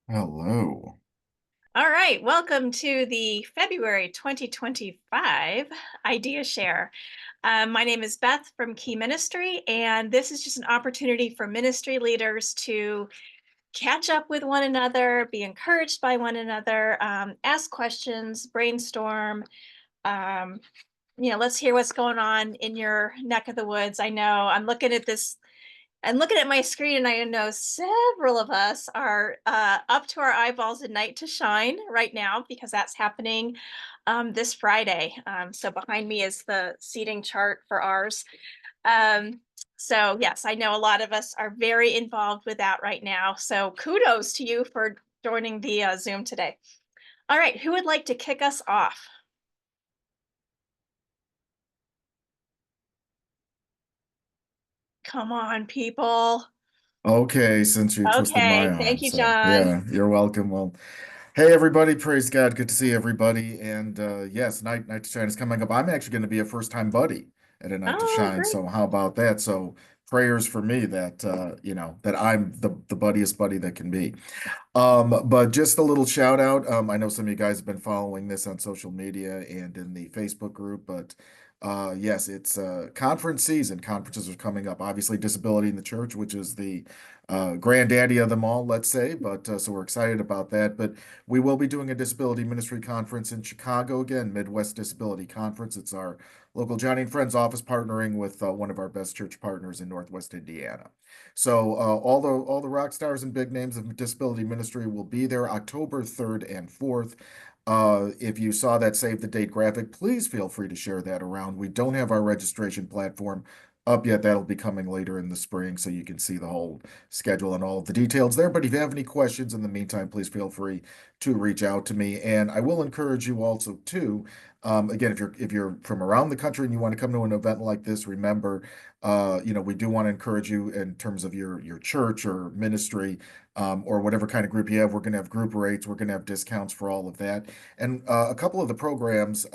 Hello. All right, welcome to the February 2025 Idea Share. My name is Beth from Key Ministry, and this is just an opportunity for ministry leaders to catch up with one another, be encouraged by one another, ask questions, brainstorm. Um, let's hear what's going on in your neck of the woods. I know I'm looking at my screen and I know several of us are up to our eyeballs in Night to Shine right now because that's happening this Friday. So behind me is the seating chart for ours. Um, so yes, I know a lot of us are very involved with that right now. So kudos to you for joining the Zoom today. All right, who would like to kick us off? Come on, people. Okay, since you twisted my Okay, arm, thank you, so John. yeah, you're welcome. Well, hey everybody, praise God, good to see everybody. And yes, Night to Shine is coming up. I'm actually going to be a first-time buddy at a Night to Oh, Shine, great. so how about that? So prayers for me that that I'm the buddiest buddy that can be. But just a little shout out. I know some of you guys have been following this on social media and in the Facebook group, but yes, it's conference season. Conferences are coming up. Obviously, Disability in the Church, which is the granddaddy of them all, let's say. But so we're excited about that. But we will be doing a disability ministry conference in Chicago again, Midwest Disability Conference. It's our local Johnny and Friends office partnering with one of our best church partners in Northwest Indiana. So all the rock stars and big names of disability ministry will be there October 3rd and 4th. If you saw that save the date graphic, please feel free to share that around. We don't have our registration platform up yet. That'll be coming later in the spring, so you can see the whole schedule and all of the details there. But if you have any questions in the meantime, please feel free to reach out to me. And I will encourage you also too. Again, if you're from around the country and you want to come to an event like this, remember we do want to encourage you in terms of your church or ministry, or whatever kind of group you have. We're going to have group rates. We're going to have discounts for all of that. And a couple of the programs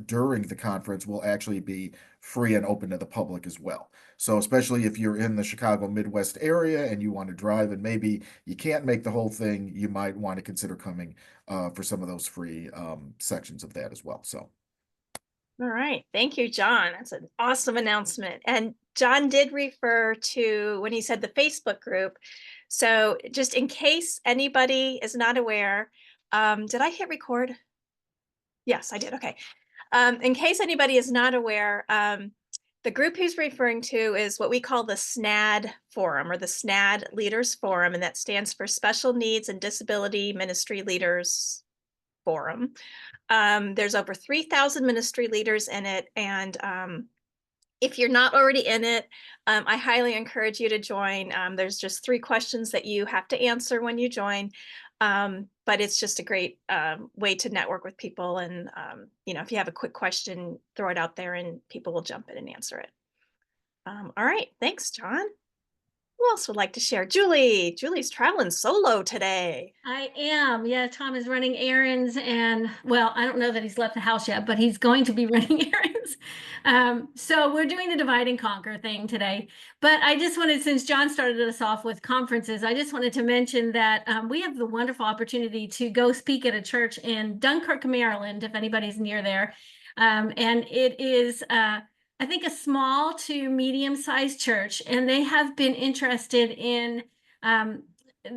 during the conference will actually be free and open to the public as well. So especially if you're in the Chicago Midwest area and you want to drive and maybe you can't make the whole thing, you might want to consider coming for some of those free sections of that as well. So. All right. Thank you, John. That's an awesome announcement. And John did refer to when he said the Facebook group. So just in case anybody is not aware, did I hit record? Yes, I did. Okay. In case anybody is not aware, the group he's referring to is what we call the SNAD Forum or the SNAD Leaders Forum, and that stands for Special Needs and Disability Ministry Leaders Forum. There's over 3,000 ministry leaders in it. And if you're not already in it, I highly encourage you to join. There's just 3 questions that you have to answer when you join. But it's just a great way to network with people. And, if you have a quick question, throw it out there and people will jump in and answer it. All right. Thanks, John. Who else would like to share? Julie. Julie's traveling solo today. I am. Yeah, Tom is running errands and well, I don't know that he's left the house yet, but he's going to be running errands. So we're doing the divide and conquer thing today. But I just wanted, since John started us off with conferences, I just wanted to mention that we have the wonderful opportunity to go speak at a church in Dunkirk, Maryland, if anybody's near there. And it is I think a small to medium-sized church, and they have been interested in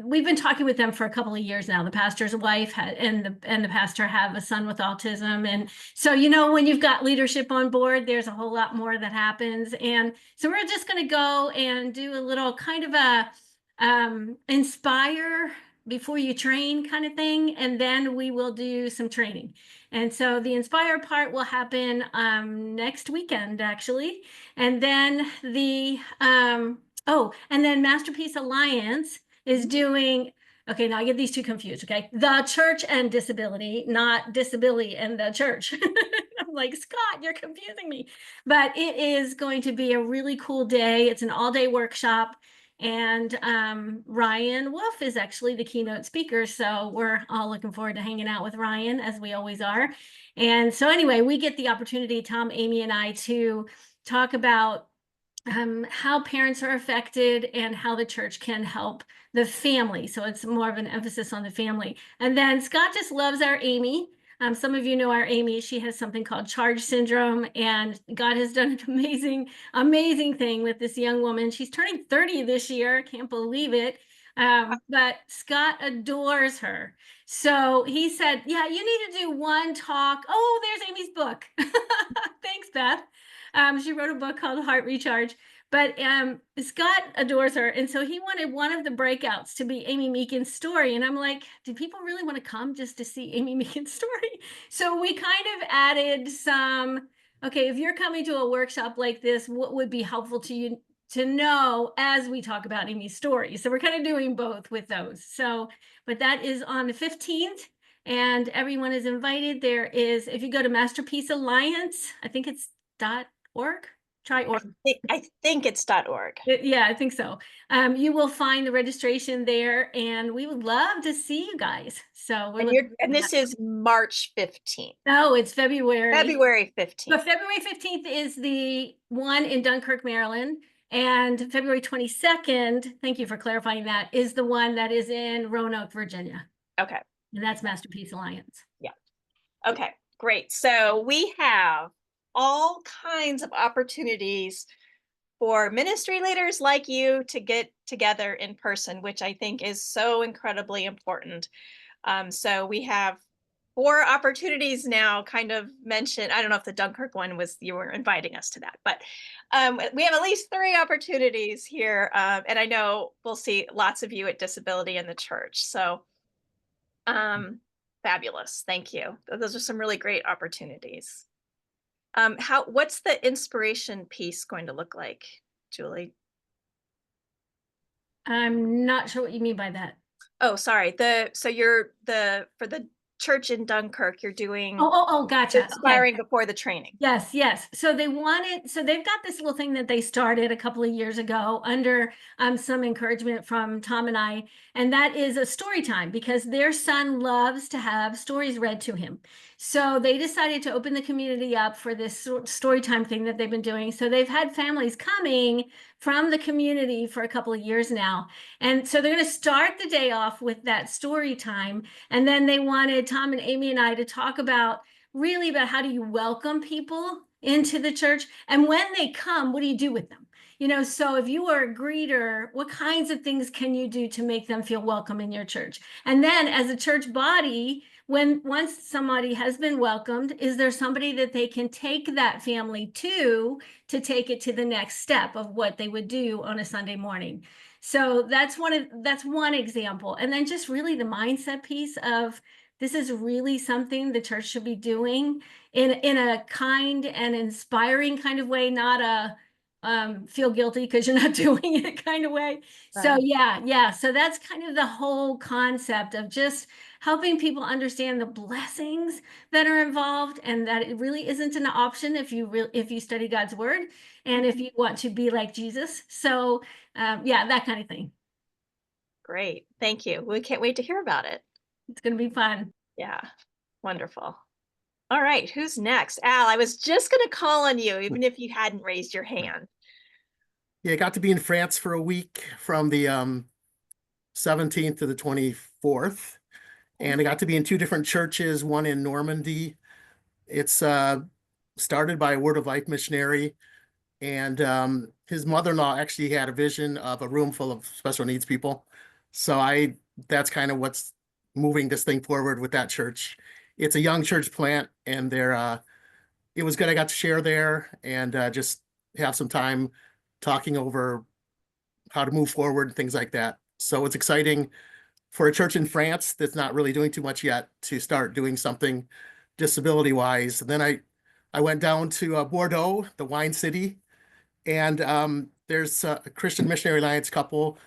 we've been talking with them for a couple of years now. The pastor's wife and the pastor have a son with autism, and so when you've got leadership on board, there's a whole lot more that happens. And so we're just going to go and do a little kind of a inspire before you train kind of thing, and then we will do some training. And so the inspire part will happen next weekend actually, and then and then Masterpiece Alliance is doing, okay, now I get these two confused, okay? The church and disability, not disability and the church. I'm like, Scott, you're confusing me. But it is going to be a really cool day. It's an all-day workshop. And Ryan Wolf is actually the keynote speaker. So we're all looking forward to hanging out with Ryan, as we always are. And so anyway, we get the opportunity, Tom, Amy, and I, to talk about how parents are affected and how the church can help the family. So it's more of an emphasis on the family. And then Scott just loves our Amy. Some of you know our Amy. She has something called charge syndrome, and God has done an amazing, amazing thing with this young woman. She's turning 30 this year. Can't believe it. But Scott adores her. So he said, yeah, you need to do one talk. Oh, there's Amy's book. Thanks, Beth. She wrote a book called Heart Recharge. But Scott adores her. And so he wanted one of the breakouts to be Amy Meekin's story. And I'm like, do people really want to come just to see Amy Meekin's story? So we kind of added some, okay, if you're coming to a workshop like this, what would be helpful to you to know as we talk about Amy's story? So we're kind of doing both with those. So, but that is on the 15th. And everyone is invited. There is, if you go to Masterpiece Alliance, I think it's .org. Try org. I think it's .org. Yeah, I think so. You will find the registration there, and we would love to see you guys. So And this is March 15th. No, it's February. February 15th. But February 15th is the one in Dunkirk, Maryland. And February 22nd, thank you for clarifying that, is the one that is in Roanoke, Virginia. Okay. And that's Masterpiece Alliance. Yeah. Okay, great. So we have all kinds of opportunities for ministry leaders like you to get together in person, which I think is so incredibly important. So we have 4 opportunities now kind of mentioned. I don't know if the Dunkirk one was, you were inviting us to that, but we have at least 3 opportunities here. And I know we'll see lots of you at Disability in the Church. So fabulous. Thank you. Those are some really great opportunities. What's the inspiration piece going to look like, Julie? I'm not sure what you mean by that. Oh, sorry. For the church in Dunkirk, you're doing gotcha. inspiring before the training. Yes. So they've got this little thing that they started a couple of years ago under some encouragement from Tom and I, and that is a story time, because their son loves to have stories read to him. So they decided to open the community up for this story time thing that they've been doing. So they've had families coming from the community for a couple of years now. And so they're going to start the day off with that story time. And then they wanted Tom and Amy and I to talk about how do you welcome people into the church? And when they come, what do you do with them? So if you are a greeter, what kinds of things can you do to make them feel welcome in your church? And then as a church body, once somebody has been welcomed, is there somebody that they can take that family to take it to the next step of what they would do on a Sunday morning? So that's one example. And then just really the mindset piece of, this is really something the church should be doing in a kind and inspiring kind of way, not a feel guilty because you're not doing it kind of way. Right. So yeah. So that's kind of the whole concept of just helping people understand the blessings that are involved, and that it really isn't an option if you study God's word and if you want to be like Jesus. So that kind of thing. Great. Thank you. We can't wait to hear about it. It's going to be fun. Yeah. Wonderful. All right. Who's next? Al, I was just going to call on you, even if you hadn't raised your hand. Yeah, I got to be in France for a week from the 17th to the 24th. And I got to be in 2 different churches, one in Normandy. It's started by a Word of Life missionary. And his mother-in-law actually had a vision of a room full of special needs people. So that's kind of what's moving this thing forward with that church. It's a young church plant, and it was good. I got to share there and just have some time talking over how to move forward and things like that. So it's exciting for a church in France that's not really doing too much yet to start doing something disability-wise. And then I went down to Bordeaux, the wine city, and there's a Christian Missionary Alliance couple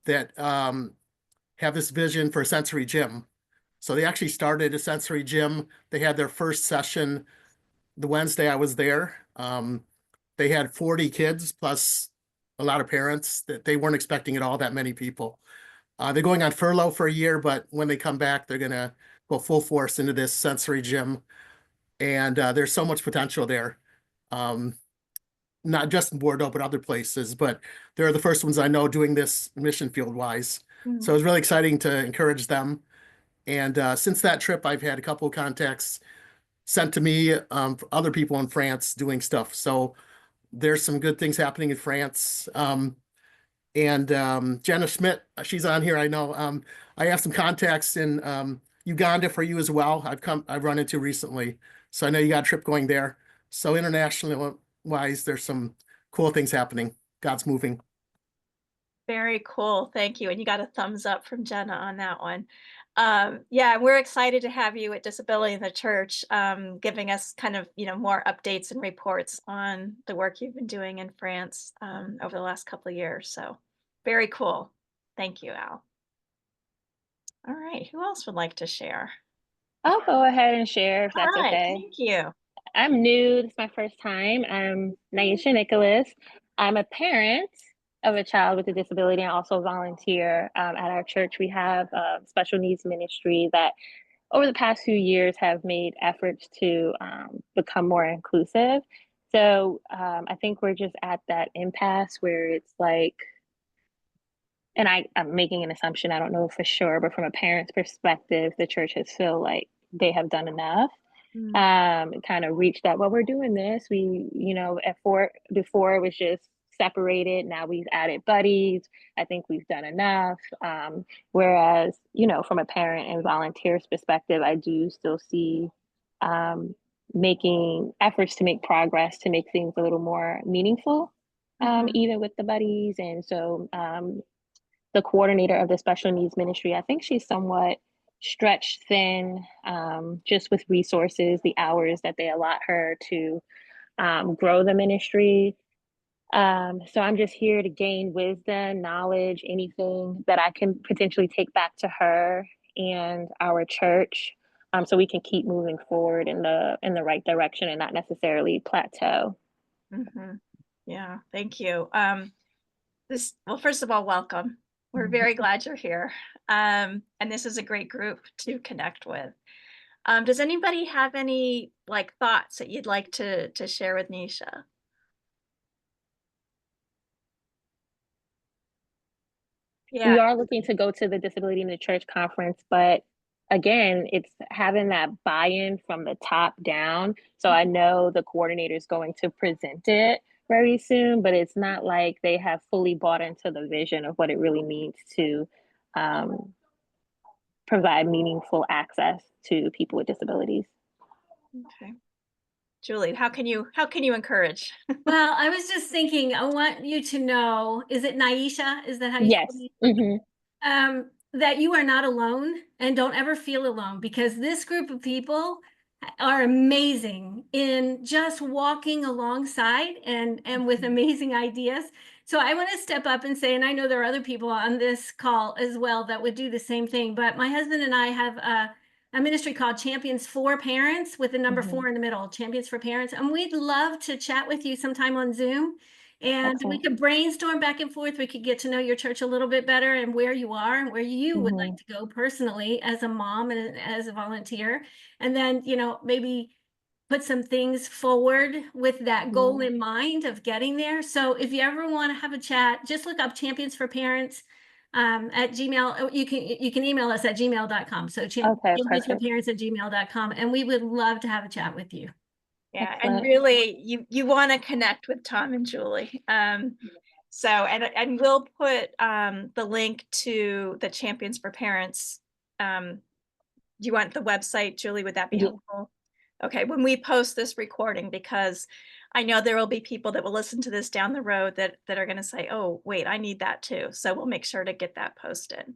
that have this vision for a sensory gym. So they actually started a sensory gym. They had their first session the Wednesday I was there. They had 40 kids plus a lot of parents that they weren't expecting at all, that many people. They're going on furlough for a year, but when they come back, they're going to go full force into this sensory gym. And there's so much potential there. not just in Bordeaux, but other places. But they're the first ones I know doing this mission field wise. So it was really exciting to encourage them. And since that trip, I've had a couple of contacts sent to me for other people in France doing stuff. So there's some good things happening in France. And Jenna Schmidt, she's on here, I know. I have some contacts in Uganda for you as well. I've run into recently. So I know you got a trip going there. So internationally wise, there's some cool things happening. God's moving. Very cool. Thank you. And you got a thumbs up from Jenna on that one. Yeah, we're excited to have you at Disability in the Church, giving us kind of, more updates and reports on the work you've been doing in France over the last couple of years. So very cool. Thank you, Al. All right. Who else would like to share? I'll go ahead and share if All that's right. okay. Thank you. I'm new. This is my first time. I'm Naisha Nicholas. I'm a parent of a child with a disability and also volunteer at our church. We have a special needs ministry that over the past few years have made efforts to become more inclusive. So I think we're just at that impasse where it's like, and I'm making an assumption, I don't know for sure, but from a parent's perspective, the church has feel like they have done enough. Kind of reached that, well, we're doing this. We, before it was just separated. Now we've added buddies. I think we've done enough. Whereas, from a parent and volunteer's perspective, I do still see making efforts to make progress, to make things a little more meaningful, even with the buddies. And so the coordinator of the special needs ministry, I think she's somewhat stretched thin, just with resources, the hours that they allot her to grow the ministry. So I'm just here to gain wisdom, knowledge, anything that I can potentially take back to her and our church, so we can keep moving forward in the right direction and not necessarily plateau. Yeah, thank you. Well, first of all, welcome. We're very glad you're here. And this is a great group to connect with. Does anybody have any thoughts that you'd like to share with Nisha? Yeah. We are looking to go to the Disability in the Church conference, but again, it's having that buy-in from the top down. So I know the coordinator is going to present it very soon, but it's not like they have fully bought into the vision of what it really means to provide meaningful access to people with disabilities. Okay. Julie, how can you encourage? Well, I was just thinking, I want you to know, is it Naisha? Is that how you Yes. That you are not alone and don't ever feel alone, because this group of people are amazing in just walking alongside and with amazing ideas. So I want to step up and say, and I know there are other people on this call as well that would do the same thing, but my husband and I have a ministry called Champions for Parents, with the number 4 in the middle, Champions for Parents. And we'd love to chat with you sometime on Zoom. And we could brainstorm back and forth. We could get to know your church a little bit better and where you are and where you would like to go personally as a mom and as a volunteer. And then, maybe put some things forward with that goal in mind of getting there. So if you ever want to have a chat, just look up Champions for Parents at Gmail. You can email us at gmail.com. So champions for parents at gmail.com. And we would love to have a chat with you. Yeah, excellent. And really, you want to connect with Tom and Julie. So, and we'll put the link to the Champions for Parents. Do you want the website, Julie? Would that be helpful? Okay, when we post this recording, because I know there will be people that will listen to this down the road that are going to say, oh, wait, I need that too. So we'll make sure to get that posted.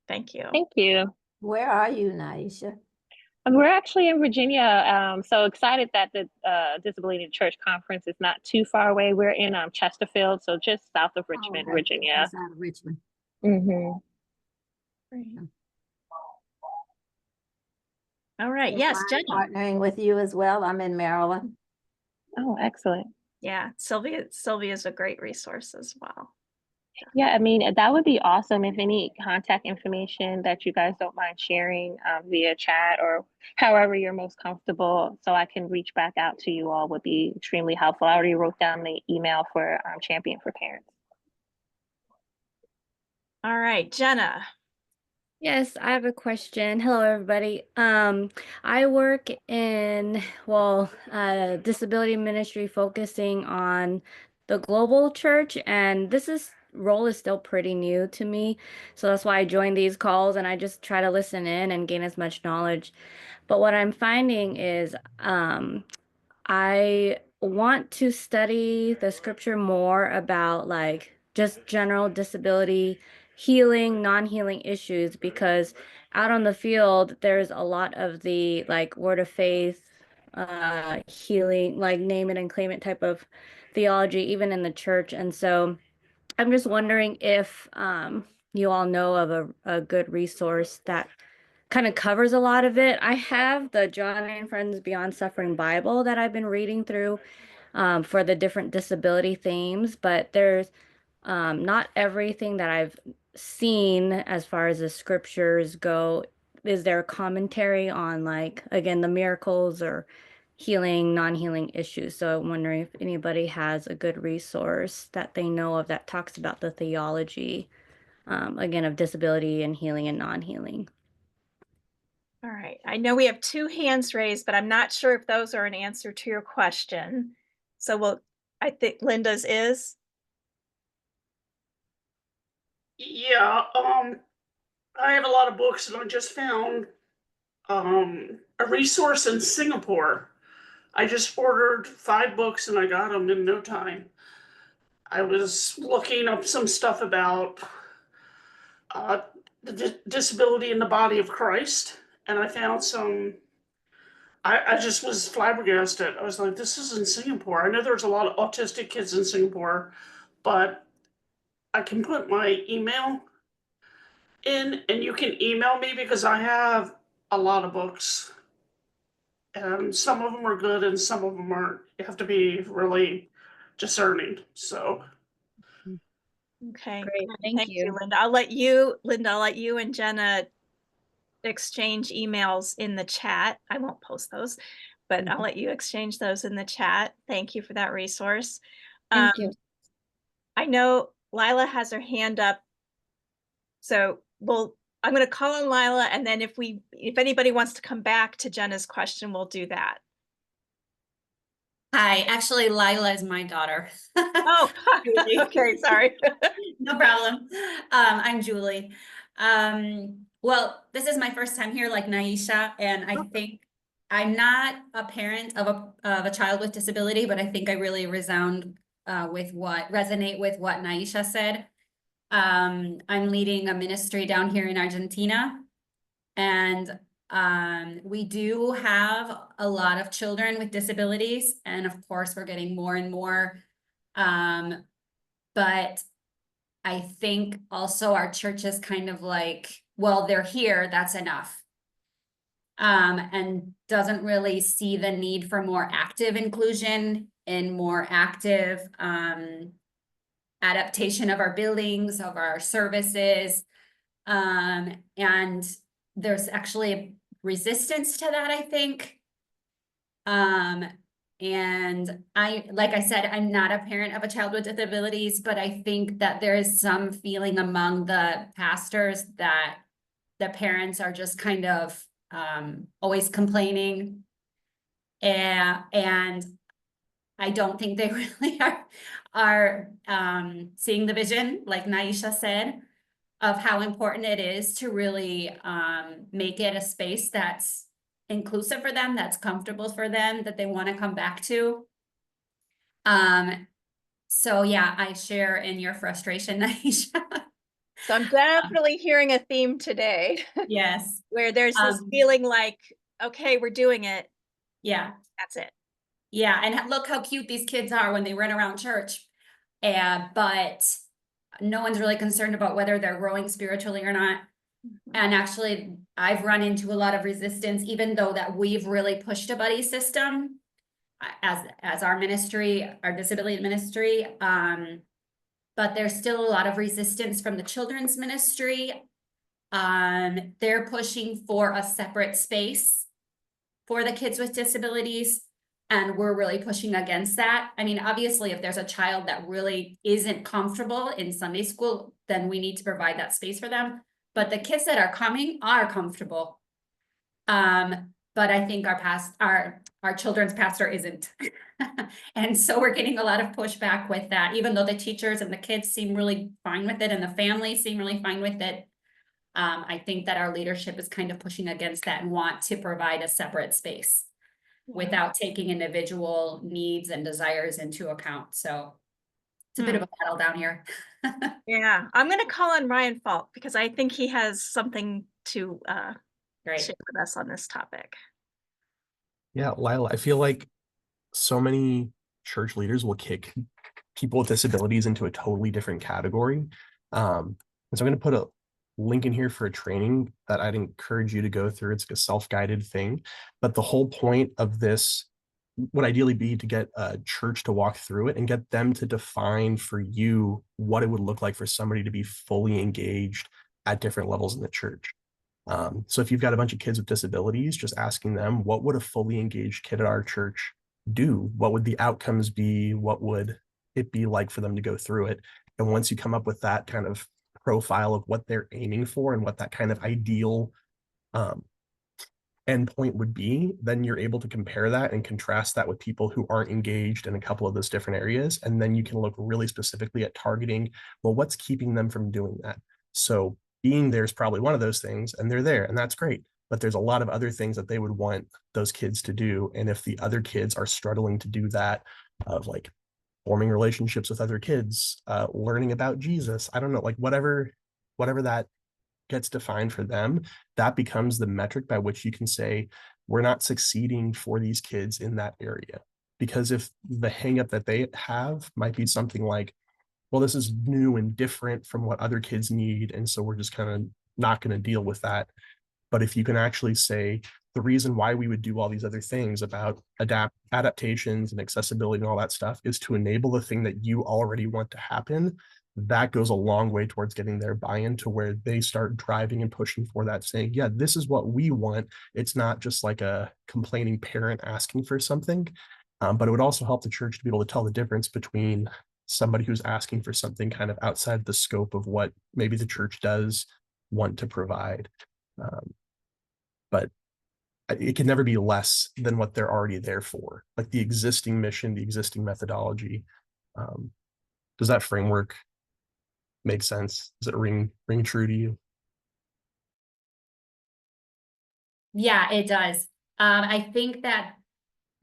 Thank you. Thank you. Where are you, Naisha? We're actually in Virginia. So excited that the Disability in the Church conference is not too far away. We're in Chesterfield, so just south of Richmond, Virginia. Just out of Richmond. Great. All right. Yes, Jenna. Partnering with you as well. I'm in Maryland. Oh, excellent. Yeah, Sylvia is a great resource as well. Yeah, I mean, that would be awesome if any contact information that you guys don't mind sharing via chat or however you're most comfortable, so I can reach back out to you all, would be extremely helpful. I already wrote down the email for Champion for Parents. All right, Jenna. Yes, I have a question. Hello, everybody. I work in, disability ministry focusing on the global church, and role is still pretty new to me. So that's why I join these calls and I just try to listen in and gain as much knowledge. But what I'm finding is, I want to study the scripture more about like just general disability, healing, non-healing issues, because out on the field, there's a lot of the like word of faith, healing, like name it and claim it type of theology, even in the church. And so I'm just wondering if you all know of a good resource that kind of covers a lot of it. I have the John and Friends Beyond Suffering Bible that I've been reading through for the different disability themes, but there's not everything that I've seen as far as the scriptures go. Is there a commentary on, like, again, the miracles or healing, non-healing issues? So I'm wondering if anybody has a good resource that they know of that talks about the theology, again, of disability and healing and non-healing. All right, I know we have 2 hands raised, but I'm not sure if those are an answer to your question. So I think Linda's is. Yeah, I have a lot of books, and I just found a resource in Singapore. I just ordered 5 books and I got them in no time. I was looking up some stuff about the disability in the body of Christ, and I found some. I just was flabbergasted. I was like, this is in Singapore. I know there's a lot of autistic kids in Singapore, but I can put my email in and you can email me because I have a lot of books. And some of them are good and some of them aren't. You have to be really discerning. So Okay, Great, good. thank Thank you, you. Linda. Linda, I'll let you and Jenna exchange emails in the chat. I won't post those, but I'll let you exchange those in the chat. Thank you for that resource. Thank you. I know Lila has her hand up. So I'm going to call on Lila, and then if anybody wants to come back to Jenna's question, we'll do that. Hi, actually, Lila is my daughter. Oh, okay, sorry. No problem. I'm Julie. Well, this is my first time here, like Naisha, and I think I'm not a parent of a child with disability, but I think I really resonate with what Naisha said. I'm leading a ministry down here in Argentina, and we do have a lot of children with disabilities, and of course we're getting more and more. But I think also our church is kind of like, well, they're here, that's enough. And doesn't really see the need for more active inclusion and more active adaptation of our buildings, of our services. And there's actually resistance to that, I think. And like I said, I'm not a parent of a child with disabilities, but I think that there is some feeling among the pastors that the parents are just kind of always complaining. And I don't think they really are seeing the vision, like Naisha said, of how important it is to really make it a space that's inclusive for them, that's comfortable for them, that they want to come back to. So yeah, I share in your frustration, Naisha. So I'm definitely hearing a theme today. Yes. Where there's this feeling like, okay, we're doing it. Yeah. That's it. Yeah, and look how cute these kids are when they run around church. But no one's really concerned about whether they're growing spiritually or not. And actually, I've run into a lot of resistance, even though that we've really pushed a buddy system as our ministry, our disability ministry. but there's still a lot of resistance from the children's ministry. They're pushing for a separate space for the kids with disabilities, and we're really pushing against that. I mean, obviously, if there's a child that really isn't comfortable in Sunday school, then we need to provide that space for them. But the kids that are coming are comfortable. But I think our children's pastor isn't. And so we're getting a lot of pushback with that, even though the teachers and the kids seem really fine with it and the families seem really fine with it. I think that our leadership is kind of pushing against that and want to provide a separate space without taking individual needs and desires into account. So it's a bit of a battle down here. Yeah, I'm going to call on Ryan Falk because I think he has something to share with us on this topic. Yeah, Lila, I feel like so many church leaders will kick people with disabilities into a totally different category. And so I'm going to put a link in here for a training that I'd encourage you to go through. It's like a self-guided thing, but the whole point of this would ideally be to get a church to walk through it and get them to define for you what it would look like for somebody to be fully engaged at different levels in the church. So if you've got a bunch of kids with disabilities, just asking them, what would a fully engaged kid at our church do? What would the outcomes be? What would it be like for them to go through it? And once you come up with that kind of profile of what they're aiming for and what that kind of ideal endpoint would be, then you're able to compare that and contrast that with people who aren't engaged in a couple of those different areas. And then you can look really specifically at targeting, well, what's keeping them from doing that? So being there is probably one of those things, and they're there, and that's great. But there's a lot of other things that they would want those kids to do. And if the other kids are struggling to do that, of like forming relationships with other kids, learning about Jesus, I don't know, like whatever that gets defined for them, that becomes the metric by which you can say, we're not succeeding for these kids in that area. Because if the hangup that they have might be something like, well, this is new and different from what other kids need, and so we're just kind of not going to deal with that. But if you can actually say, the reason why we would do all these other things about adaptations and accessibility and all that stuff is to enable the thing that you already want to happen, that goes a long way towards getting their buy-in to where they start driving and pushing for that, saying, yeah, this is what we want. It's not just like a complaining parent asking for something, but it would also help the church to be able to tell the difference between somebody who's asking for something kind of outside the scope of what maybe the church does want to provide. But it can never be less than what they're already there for, like the existing mission, the existing methodology. Does that framework make sense? Does it ring true to you? Yeah, it does. I think that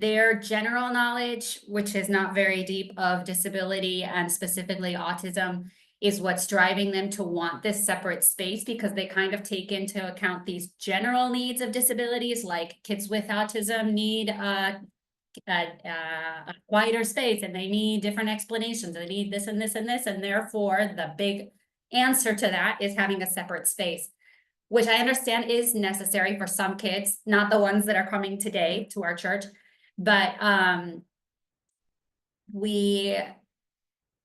their general knowledge, which is not very deep, of disability and specifically autism, is what's driving them to want this separate space, because they kind of take into account these general needs of disabilities, like kids with autism need a quieter space, and they need different explanations. They need this and this and this, and therefore the big answer to that is having a separate space, which I understand is necessary for some kids, not the ones that are coming today to our church. But I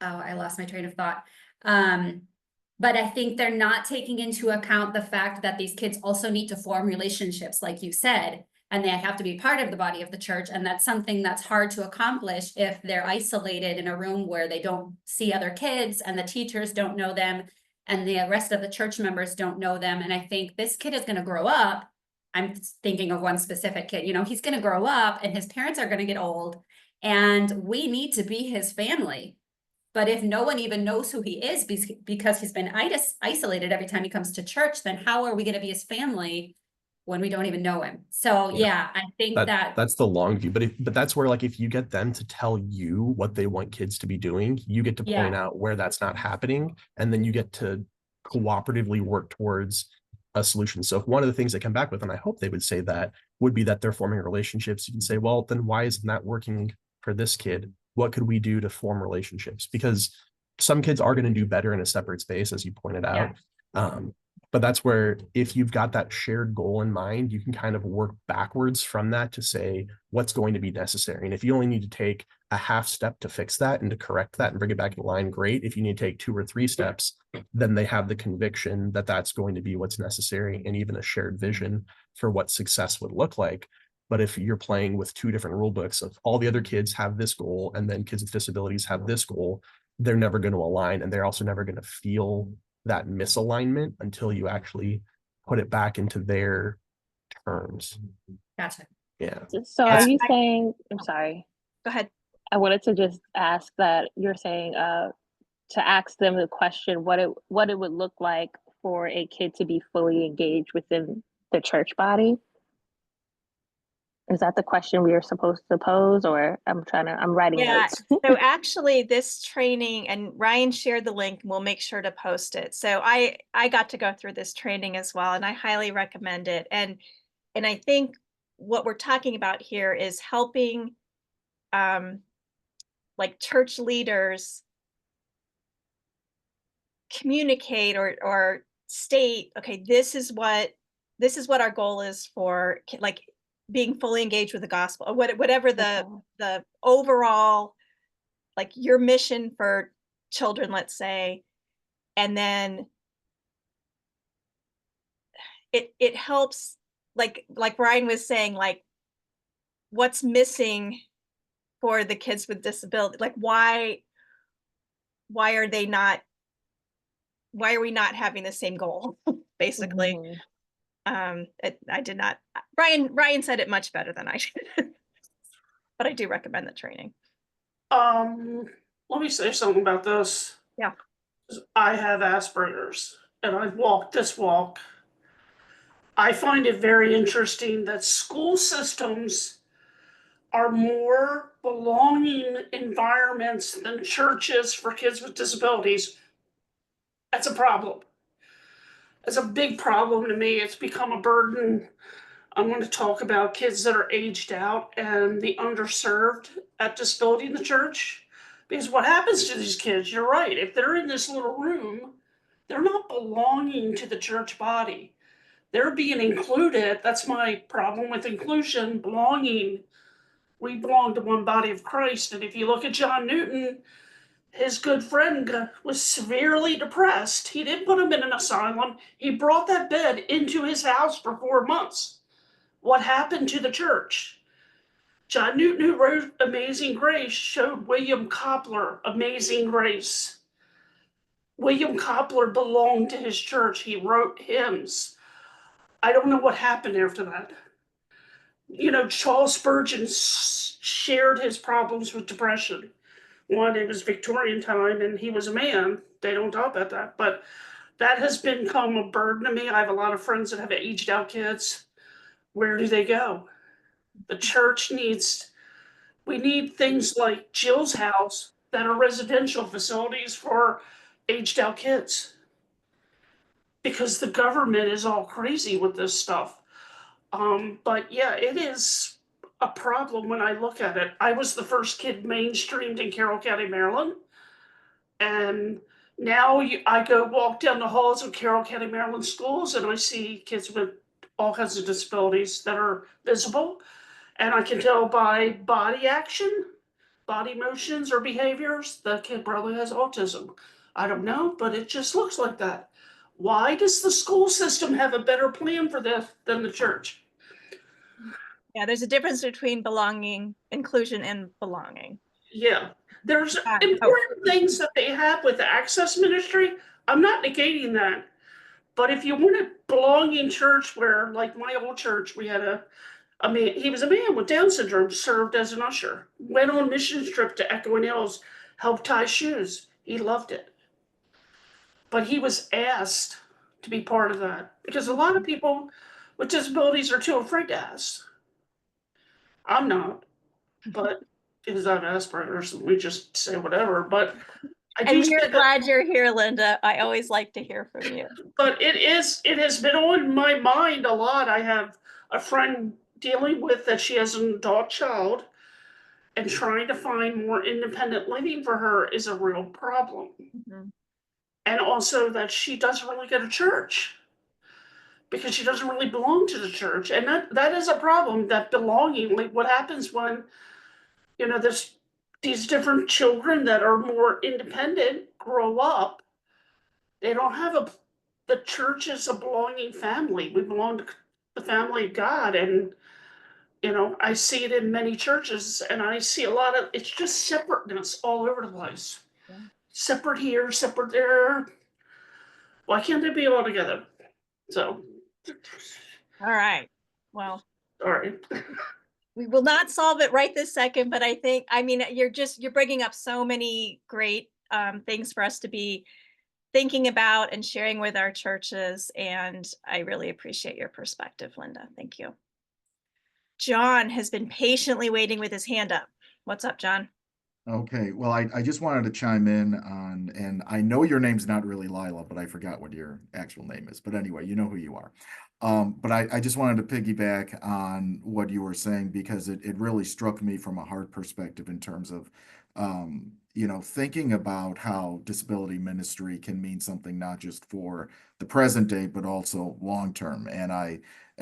lost my train of thought. But I think they're not taking into account the fact that these kids also need to form relationships, like you said, and they have to be part of the body of the church. And that's something that's hard to accomplish if they're isolated in a room where they don't see other kids and the teachers don't know them and the rest of the church members don't know them. And I think this kid is going to grow up. I'm thinking of one specific kid, he's going to grow up and his parents are going to get old, and we need to be his family. But if no one even knows who he is because he's been isolated every time he comes to church, then how are we going to be his family when we don't even know him? So yeah, I think that's the long view. But that's where, like, if you get them to tell you what they want kids to be doing, you get to point out where that's not happening, and then you get to cooperatively work towards a solution. So if one of the things they come back with, and I hope they would say that, would be that they're forming relationships, you can say, well, then why isn't that working for this kid? What could we do to form relationships? Because some kids are going to do better in a separate space, as you pointed out. But that's where, if you've got that shared goal in mind, you can kind of work backwards from that to say what's going to be necessary. And if you only need to take a half step to fix that and to correct that and bring it back in line, great. If you need to take 2 or 3 steps, then they have the conviction that that's going to be what's necessary, and even a shared vision for what success would look like. But if you're playing with 2 different rule books of all the other kids have this goal and then kids with disabilities have this goal, they're never going to align, and they're also never going to feel that misalignment until you actually put it back into their terms. Gotcha. Yeah. So are Yeah, you saying, I'm sorry, Go ahead. I wanted to just ask that you're saying to ask them the question what it would look like for a kid to be fully engaged within the church body? Is that the question we are supposed to pose, or I'm writing Yeah, notes? so actually this training, and Ryan shared the link, and we'll make sure to post it. So I got to go through this training as well, and I highly recommend it. And I think what we're talking about here is helping like church leaders communicate or state, okay, this is what our goal is for like being fully engaged with the gospel, or whatever the overall, like your mission for children, let's say. And then it helps, like Ryan was saying, like what's missing for the kids with disability, like why are they not, why are we not having the same goal, basically. I did not, Ryan said it much better than I did. But I do recommend the training. Let me say something about this. Yeah. I have Asperger's, and I've walked this walk. I find it very interesting that school systems are more belonging environments than churches for kids with disabilities. That's a problem. It's a big problem to me. It's become a burden. I'm going to talk about kids that are aged out and the underserved at disability in the church. Because what happens to these kids, you're right, if they're in this little room, they're not belonging to the church body. They're being included. That's my problem with inclusion, belonging. We belong to one body of Christ. And if you look at John Newton, his good friend was severely depressed. He didn't put him in an asylum. He brought that bed into his house for 4 months. What happened to the church? John Newton, who wrote Amazing Grace, showed William Copler Amazing Grace. William Copler belonged to his church. He wrote hymns. I don't know what happened after that. You know, Charles Spurgeon shared his problems with depression. One, it was Victorian time and he was a man. They don't talk about that. But that has become a burden to me. I have a lot of friends that have aged out kids. Where do they go? The church we need things like Jill's house that are residential facilities for aged out kids. Because the government is all crazy with this stuff. But yeah, it is a problem when I look at it. I was the first kid mainstreamed in Carroll County, Maryland. And now I go walk down the halls of Carroll County, Maryland schools, and I see kids with all kinds of disabilities that are visible. And I can tell by body action, body motions, or behaviors, the kid probably has autism. I don't know, but it just looks like that. Why does the school system have a better plan for this than the church? Yeah, there's a difference between belonging, inclusion, and belonging. Yeah, there's important things that they have with the access ministry. I'm not negating that. But if you want a belonging church where, like my old church, we had he was a man with Down syndrome, served as an usher, went on mission trip to Echoing Hills, helped tie shoes. He loved it. But he was asked to be part of that because a lot of people with disabilities are too afraid to ask. I'm not, but because I have Asperger's, we just say whatever. But I do. And we're glad you're here, Linda. I always like to hear from you. But it has been on my mind a lot. I have a friend dealing with that. She has an adult child, and trying to find more independent living for her is a real problem. Mm-hmm. And also that she doesn't really go to church. because she doesn't really belong to the church. And that is a problem, that belonging. Like what happens when, there's these different children that are more independent grow up. They don't have the church is a belonging family. We belong to the family of God. And, I see it in many churches, and I see a lot of, it's just separateness all over the place. Yeah. Separate here, separate there. Why can't they be all together? So, All right. Well, sorry. we will not solve it right this second, but I mean, you're bringing up so many great things for us to be thinking about and sharing with our churches. And I really appreciate your perspective, Linda. Thank you. John has been patiently waiting with his hand up. What's up, John? Okay, well, I just wanted to chime in on, and I know your name's not really Lila, but I forgot what your actual name is. But anyway, you know who you are. But I just wanted to piggyback on what you were saying because it really struck me from a heart perspective in terms of, thinking about how disability ministry can mean something not just for the present day, but also long term. And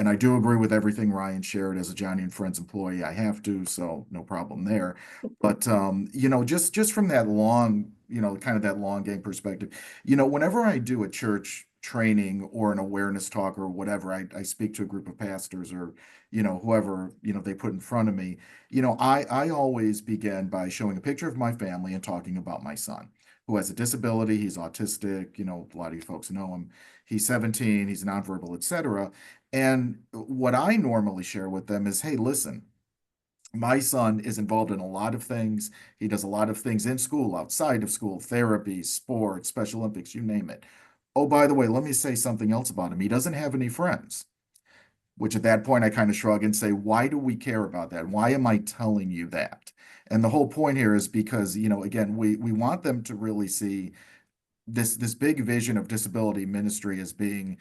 I do agree with everything Ryan shared as a Johnny and Friends employee. I have to, so no problem there. But just from that long, kind of that long game perspective, whenever I do a church training or an awareness talk or whatever, I speak to a group of pastors or, whoever, they put in front of me, I always begin by showing a picture of my family and talking about my son who has a disability. He's autistic, a lot of you folks know him. He's 17, he's nonverbal, etc. And what I normally share with them is, hey, listen, my son is involved in a lot of things. He does a lot of things in school, outside of school, therapy, sports, Special Olympics, you name it. Oh, by the way, let me say something else about him. He doesn't have any friends, which at that point I kind of shrug and say, why do we care about that? Why am I telling you that? And the whole point here is because, again, we want them to really see this big vision of disability ministry as being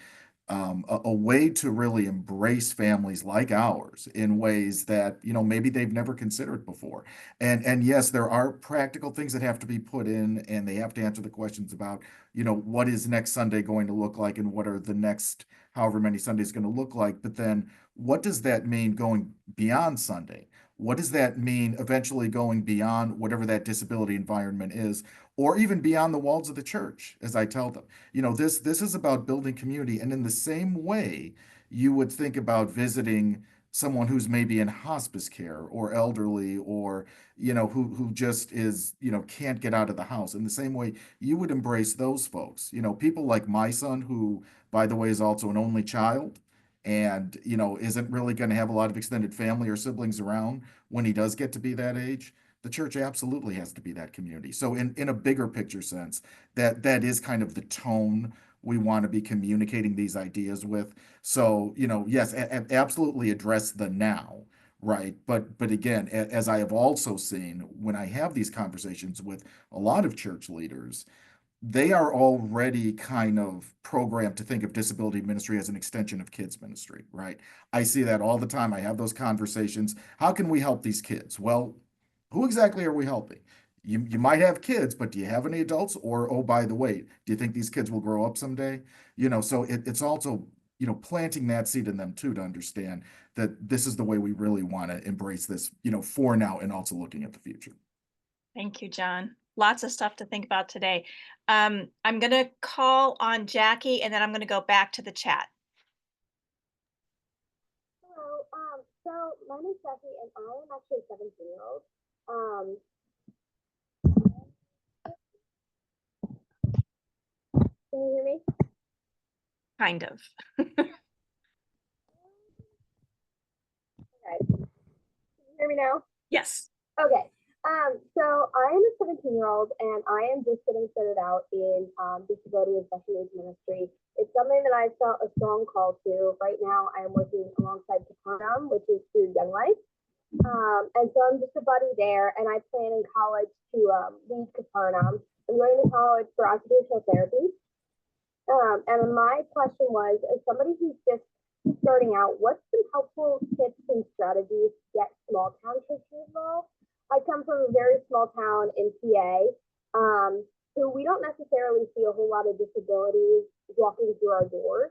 a way to really embrace families like ours in ways that maybe they've never considered before. And yes, there are practical things that have to be put in, and they have to answer the questions about what is next Sunday going to look like, and what are the next however many Sundays going to look like. But then what does that mean going beyond Sunday? What does that mean eventually going beyond whatever that disability environment is, or even beyond the walls of the church, as I tell them? This is about building community. And in the same way, you would think about visiting someone who's maybe in hospice care or elderly, or who just is can't get out of the house. In the same way, you would embrace those folks. People like my son, who, by the way, is also an only child and isn't really going to have a lot of extended family or siblings around when he does get to be that age. The church absolutely has to be that community. So in a bigger picture sense, that is kind of the tone we want to be communicating these ideas with. So, yes, absolutely address the now, right? But again, as I have also seen when I have these conversations with a lot of church leaders, they are already kind of programmed to think of disability ministry as an extension of kids ministry, right? I see that all the time. I have those conversations. How can we help these kids? Well, who exactly are we helping? You might have kids, but do you have any adults? Or, oh, by the way, do you think these kids will grow up someday? So it's also, planting that seed in them too, to understand that this is the way we really want to embrace this, for now, and also looking at the future. Thank you, John. Lots of stuff to think about today. I'm going to call on Jackie, and then I'm going to go back to the chat. Hello. So my name's Jackie, and I am actually a 17-year-old. Can you hear me? Kind of. Okay. Can you hear me now? Yes. Okay. So I am a 17-year-old, and I am just getting started out in disability and special needs ministry. It's something that I felt a strong call to. Right now, I am working alongside Capernaum, which is through Young Life. And so I'm just a buddy there, and I plan in college to lead Capernaum. I'm going to college for occupational therapy. And my question was, as somebody who's just starting out, what's some helpful tips and strategies to get small town churches involved? I come from a very small town in PA, who we don't necessarily see a whole lot of disabilities walking through our doors.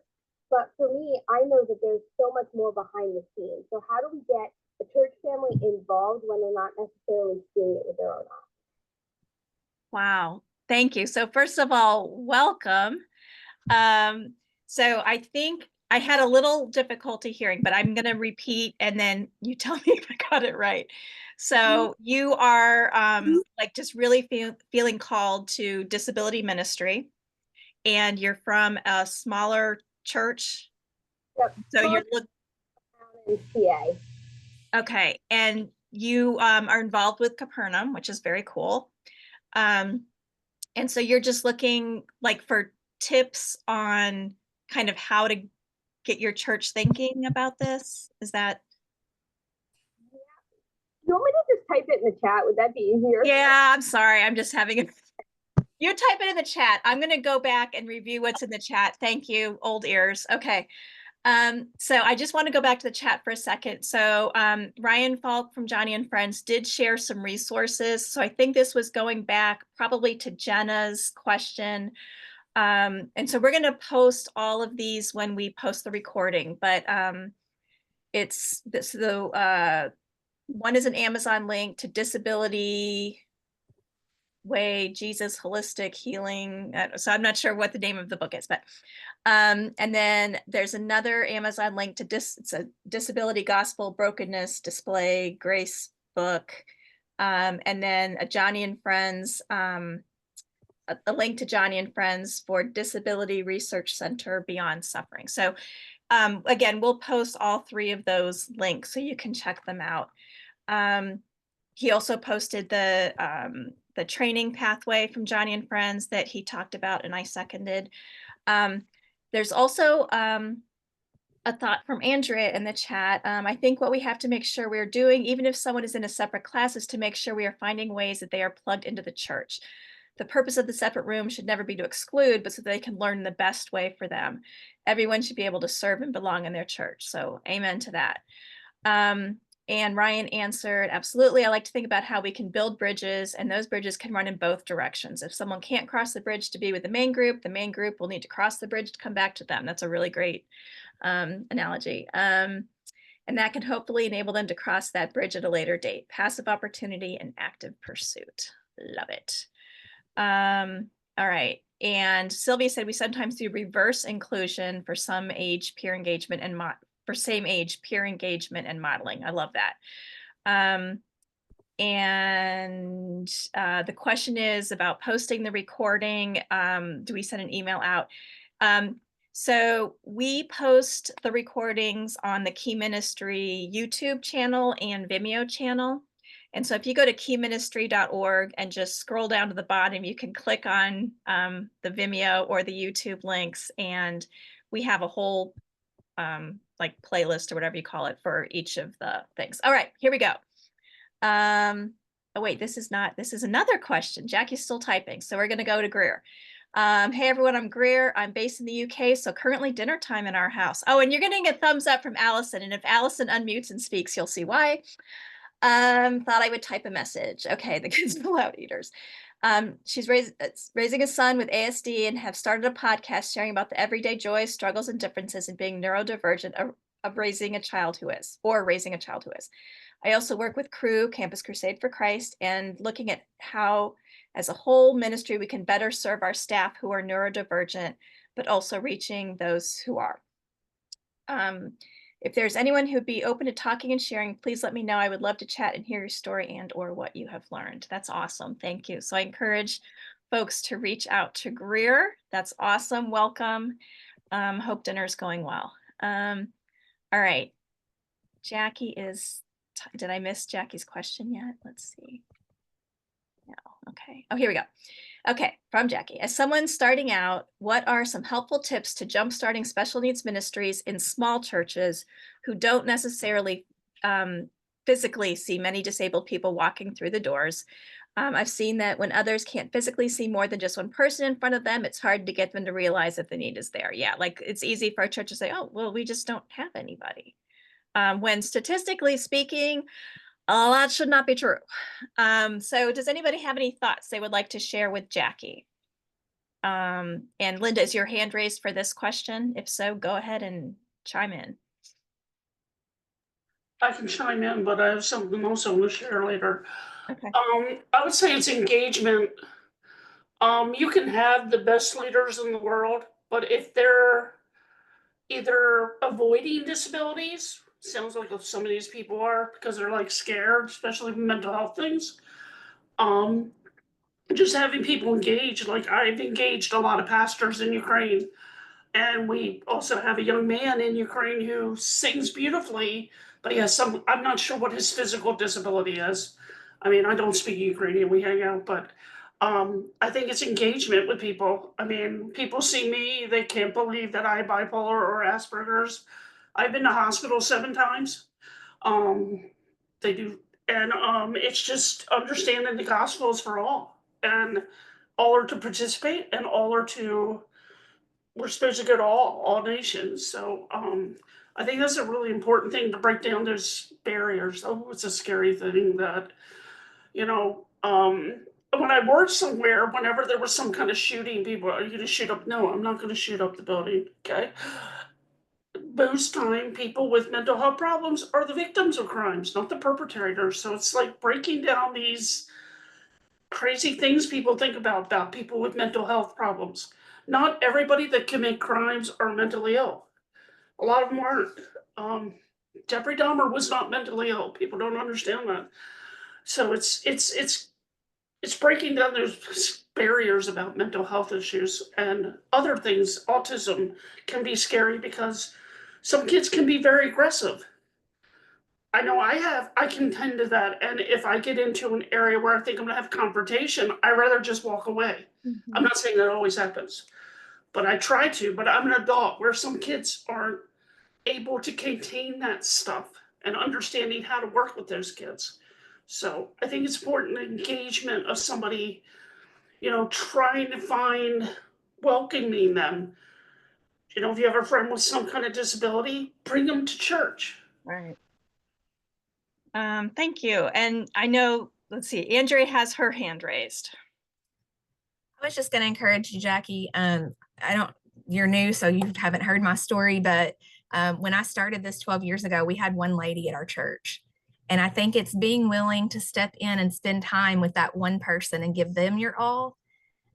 But for me, I know that there's so much more behind the scenes. So how do we get the church family involved when they're not necessarily seeing it with their own eyes? Wow. Thank you. So first of all, welcome. So I think I had a little difficulty hearing, but I'm going to repeat and then you tell me if I got it right. So you are like just really feeling called to disability ministry, and you're from a smaller church. Yep. So you're In CA. okay, and you are involved with Capernaum, which is very cool. And so you're just looking like for tips on kind of how to get your church thinking about this. Is that? You want me to just type it in the chat? Would that be easier? Yeah, I'm sorry. I'm just having a. You type it in the chat. I'm going to go back and review what's in the chat. Thank you, old ears. Okay. So I just want to go back to the chat for a second. So Ryan Falk from Johnny and Friends did share some resources. So I think this was going back probably to Jenna's question. And so we're going to post all of these when we post the recording, but it's this, one is an Amazon link to Disability Way, Jesus Holistic Healing. So I'm not sure what the name of the book is, but and then there's another Amazon link to it's a Disability Gospel Brokenness Display Grace book, and then a Johnny and Friends, a link to Johnny and Friends for Disability Research Center Beyond Suffering. So again, we'll post all three of those links so you can check them out. He also posted the training pathway from Johnny and Friends that he talked about, and I seconded. There's also a thought from Andrea in the chat. I think what we have to make sure we're doing, even if someone is in a separate class, is to make sure we are finding ways that they are plugged into the church. The purpose of the separate room should never be to exclude, but so they can learn the best way for them. Everyone should be able to serve and belong in their church. So amen to that. And Ryan answered, absolutely. I like to think about how we can build bridges, and those bridges can run in both directions. If someone can't cross the bridge to be with the main group will need to cross the bridge to come back to them. That's a really great analogy. And that can hopefully enable them to cross that bridge at a later date. Passive opportunity and active pursuit. Love it. All right. And Sylvia said we sometimes do reverse inclusion for some age peer engagement and for same age peer engagement and modeling. I love that. And the question is about posting the recording. Do we send an email out? So we post the recordings on the Key Ministry YouTube channel and Vimeo channel. And so if you go to keyministry.org and just scroll down to the bottom, you can click on the Vimeo or the YouTube links, and we have a whole like playlist or whatever you call it for each of the things. All right, here we go. Oh wait, this is another question. Jackie's still typing, so we're gonna go to Greer. Hey everyone, I'm Greer. I'm based in the UK, so currently dinner time in our house. Oh, and you're getting a thumbs up from Allison, and if Allison unmutes and speaks, you'll see why. Thought I would type a message. Okay, the kids are loud eaters. She's raising a son with ASD and have started a podcast sharing about the everyday joys, struggles, and differences in being neurodivergent of raising a child who is. I also work with Cru, Campus Crusade for Christ, and looking at how, as a whole ministry, we can better serve our staff who are neurodivergent, but also reaching those who are. If there's anyone who'd be open to talking and sharing, please let me know. I would love to chat and hear your story and or what you have learned. That's awesome. Thank you. So I encourage folks to reach out to Greer. That's awesome. Welcome. Hope dinner's going well. All right. Jackie is, did I miss Jackie's question yet? Let's see. No. Okay. Oh, here we go. Okay, from Jackie. As someone starting out, what are some helpful tips to jumpstarting special needs ministries in small churches who don't necessarily physically see many disabled people walking through the doors? I've seen that when others can't physically see more than just one person in front of them, it's hard to get them to realize that the need is there. Yeah, like it's easy for a church to say, oh, well, we just don't have anybody. When statistically speaking, that should not be true. So does anybody have any thoughts they would like to share with Jackie? And Linda, is your hand raised for this question? If so, go ahead and chime in. I can chime in, but I have something also to share later. Okay. I would say it's engagement. You can have the best leaders in the world, but if they're either avoiding disabilities, sounds like some of these people are because they're like scared, especially with mental health things. Just having people engaged, like I've engaged a lot of pastors in Ukraine, and we also have a young man in Ukraine who sings beautifully, but he has some, I'm not sure what his physical disability is. I mean, I don't speak Ukrainian, we hang out, but I think it's engagement with people. I mean, people see me, they can't believe that I have bipolar or Asperger's. I've been to hospital 7 times. Um, they do, and it's just understanding the gospel is for all, and all are to participate, and all are to, we're supposed to go to all nations. So I think that's a really important thing to break down those barriers. Oh, it's a scary thing that, you know, when I worked somewhere, whenever there was some kind of shooting, people, are you going to shoot up? No, I'm not going to shoot up the building. Okay. Most time, people with mental health problems are the victims of crimes, not the perpetrators. So it's like breaking down these crazy things people think about people with mental health problems. Not everybody that commit crimes are mentally ill. A lot of them aren't. Jeffrey Dahmer was not mentally ill. People don't understand that. So it's breaking down those barriers about mental health issues and other things. Autism can be scary because some kids can be very aggressive. I know I can tend to that. And if I get into an area where I think I'm gonna have confrontation, I rather just walk away. I'm not saying that always happens, but I try to, but I'm an adult where some kids aren't able to contain that stuff and understanding how to work with those kids. So I think it's important engagement of somebody, trying to find welcoming them. If you have a friend with some kind of disability, bring them to church. Right. Thank you. And I know, let's see, Andrea has her hand raised. I was just going to encourage you, Jackie. You're new, so you haven't heard my story, but when I started this 12 years ago, we had one lady at our church. And I think it's being willing to step in and spend time with that one person and give them your all.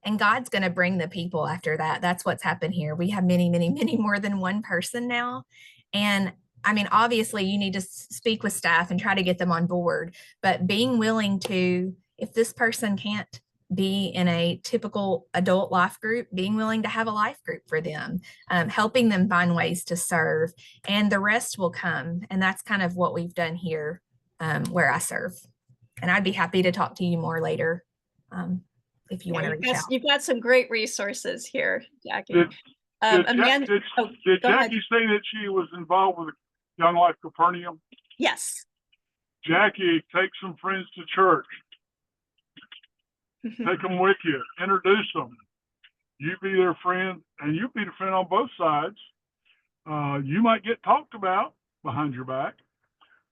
And God's going to bring the people after that. That's what's happened here. We have many, many, many more than one person now. And I mean, obviously you need to speak with staff and try to get them on board, but being willing to, if this person can't be in a typical adult life group, being willing to have a life group for them, helping them find ways to serve, and the rest will come. And that's kind of what we've done here where I serve. And I'd be happy to talk to you more later if you want to reach out. You've got some great resources here, Jackie. Did Amanda, did go ahead. Jackie say that she was involved with Young Life Capernaum? Yes. Jackie, take some friends to church. Take them with you. Introduce them. You be their friend, and you be the friend on both sides. You might get talked about behind your back,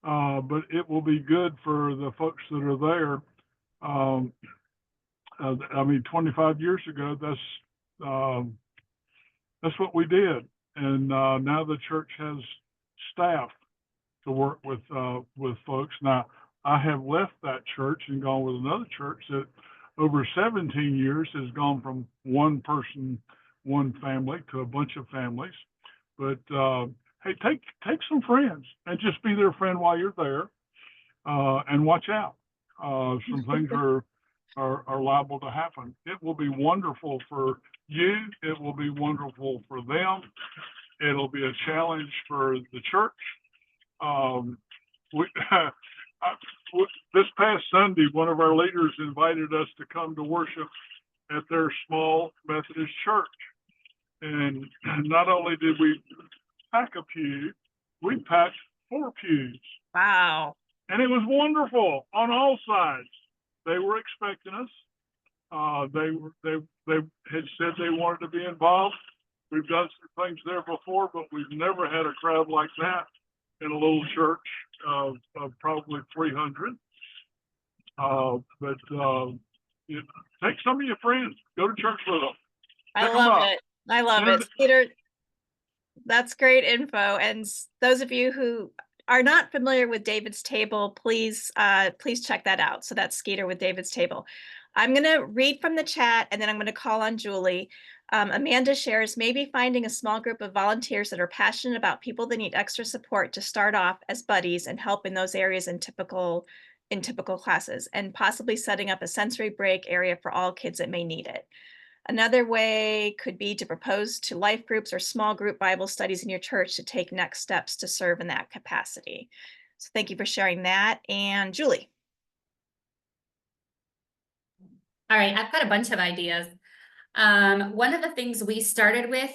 but it will be good for the folks that are there. 25 years ago, that's what we did, and now the church has staff to work with folks. Now, I have left that church and gone with another church that over 17 years has gone from one person, one family to a bunch of families. But hey, take some friends and just be their friend while you're there, and watch out. Some things are liable to happen. It will be wonderful for you. It will be wonderful for them. It'll be a challenge for the church. This past Sunday, one of our leaders invited us to come to worship at their small Methodist church. And not only did we pack a pew, we packed 4 pews. Wow. And it was wonderful on all sides. They were expecting us. They had said they wanted to be involved. We've done some things there before, but we've never had a crowd like that in a little church of probably 300. Take some of your friends, go to church with them. I Pick 'em love up. it. I love Send 'em it. to- Skeeter, that's great info. And those of you who are not familiar with David's Table, please check that out. So that's Skeeter with David's Table. I'm going to read from the chat and then I'm going to call on Julie. Amanda shares, maybe finding a small group of volunteers that are passionate about people that need extra support to start off as buddies and help in those areas in typical classes, and possibly setting up a sensory break area for all kids that may need it. Another way could be to propose to life groups or small group Bible studies in your church to take next steps to serve in that capacity. So thank you for sharing that. And Julie. All right, I've got a bunch of ideas. One of the things we started with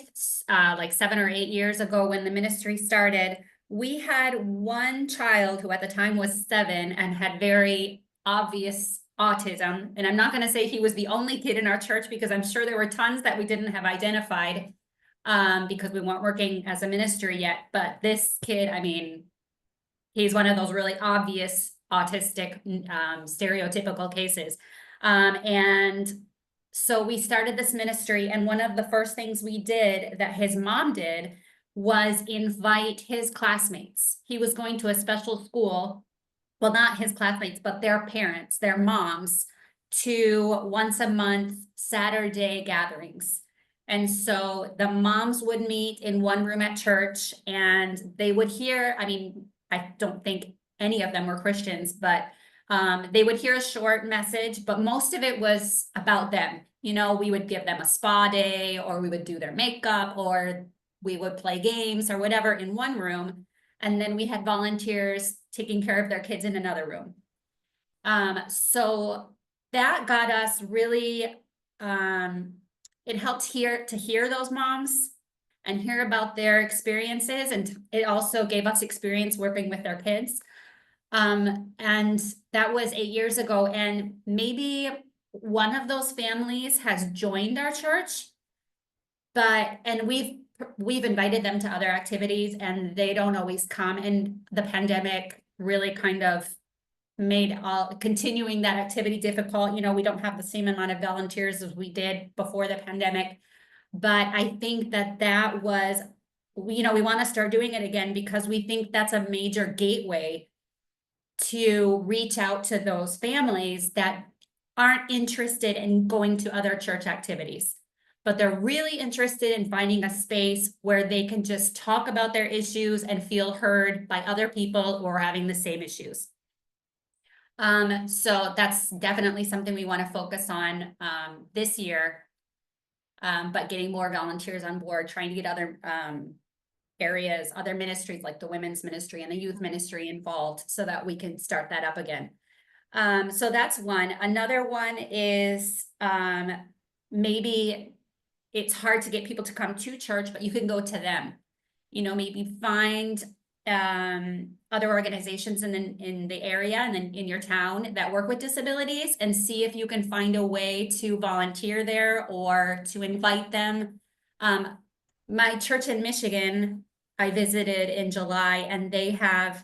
like 7 or 8 years ago when the ministry started, we had one child who at the time was 7 and had very obvious autism. And I'm not going to say he was the only kid in our church, because I'm sure there were tons that we didn't have identified because we weren't working as a ministry yet. But this kid, I mean, he's one of those really obvious autistic stereotypical cases. And so we started this ministry, and one of the first things we did that his mom did was invite his classmates. He was going to a special school, well, not his classmates, but their parents, their moms, to once a month Saturday gatherings. And so the moms would meet in one room at church, and they would hear, I mean, I don't think any of them were Christians, but they would hear a short message, but most of it was about them. You know, we would give them a spa day, or we would do their makeup, or we would play games or whatever in one room. And then we had volunteers taking care of their kids in another room. So that got us really, it helped to hear those moms and hear about their experiences. And it also gave us experience working with their kids. And that was 8 years ago. And maybe one of those families has joined our church, and we've invited them to other activities and they don't always come. And the pandemic really kind of made continuing that activity difficult. You know, we don't have the same amount of volunteers as we did before the pandemic. But I think that was, you know, we want to start doing it again, because we think that's a major gateway to reach out to those families that aren't interested in going to other church activities, but they're really interested in finding a space where they can just talk about their issues and feel heard by other people who are having the same issues. So that's definitely something we want to focus on this year, but getting more volunteers on board, trying to get other areas, other ministries like the women's ministry and the youth ministry involved, so that we can start that up again. So that's one. Another one is maybe it's hard to get people to come to church, but you can go to them. You know, maybe find other organizations in the area and then in your town that work with disabilities, and see if you can find a way to volunteer there or to invite them. My church in Michigan, I visited in July, and they have